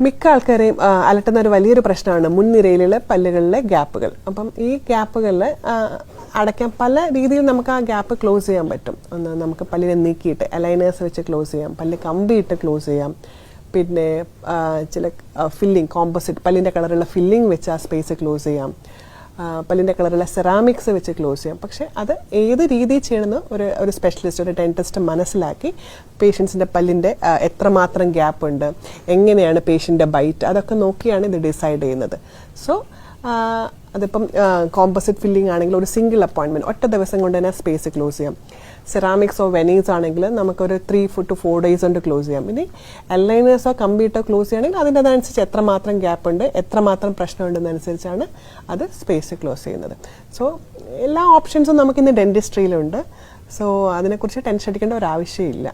മിക്ക ആൾക്കാരെയും അലട്ടുന്ന ഒരു വലിയൊരു പ്രശ്നമാണ് മുൻനിരയിലുള്ള പല്ലുകളിലെ ഗ്യാപ്പുകൾ. അപ്പം ഈ ഗ്യാപ്പുകളിൽ അടയ്ക്കാൻ പല രീതിയിൽ നമുക്ക് ആ ഗ്യാപ്പ് ക്ലോസ് ചെയ്യാൻ പറ്റും. ഒന്ന് നമുക്ക് പല്ലിനെ നീക്കിയിട്ട് അലൈനേഴ്സ് വെച്ച് ക്ലോസ് ചെയ്യാം, പല്ല് കമ്പിയിട്ട് ക്ലോസ് ചെയ്യാം, പിന്നെ ചില ഫില്ലിങ് കോമ്പോസിറ്റ് പല്ലിൻ്റെ കളറുള്ള ഫില്ലിങ് വെച്ച് ആ സ്പേസ് ക്ലോസ് ചെയ്യാം, പല്ലിൻ്റെ കളറുള്ള സെറാമിക്സ് വെച്ച് ക്ലോസ് ചെയ്യാം. പക്ഷേ അത് ഏത് രീതിയിൽ ചെയ്യണമെന്ന് ഒരു സ്പെഷ്യലിസ്റ്റ്, ഒരു ഡെൻറ്റിസ്റ്റ് മനസ്സിലാക്കി പേഷ്യൻസിൻ്റെ പല്ലിൻ്റെ എത്രമാത്രം ഗ്യാപ്പ് ഉണ്ട്, എങ്ങനെയാണ് പേഷ്യൻ്റെ ബൈറ്റ്, അതൊക്കെ നോക്കിയാണ് ഇത് ഡിസൈഡ് ചെയ്യുന്നത്. സോ അതിപ്പം കോമ്പോസിറ്റ് ഫില്ലിംഗ് ആണെങ്കിൽ ഒരു സിംഗിൾ അപ്പോയിൻമെൻറ്റ് ഒറ്റ ദിവസം കൊണ്ട് തന്നെ സ്പേസ് ക്ലോസ് ചെയ്യാം. സെറാമിക്സോ വെനീസ് ആണെങ്കിൽ നമുക്കൊരു 3 to 4 days കൊണ്ട് ക്ലോസ് ചെയ്യാം. ഇനി അലൈനേഴ്സോ കമ്പിയിട്ടോ ക്ലോസ് ചെയ്യുകയാണെങ്കിൽ അതിൻ്റെതനുസരിച്ച് എത്രമാത്രം ഗ്യാപ്പ് ഉണ്ട്, എത്രമാത്രം പ്രശ്നമുണ്ടെന്നനുസരിച്ചാണ് അത് സ്പേസ് ക്ലോസ് ചെയ്യുന്നത്. സോ എല്ലാ ഓപ്ഷൻസും നമുക്കിന്ന് ഡെൻറ്റിസ്ട്രിയിലുണ്ട്. സോ അതിനെക്കുറിച്ച് ടെൻഷൻ അടിക്കേണ്ട ഒരു ആവശ്യമില്ല.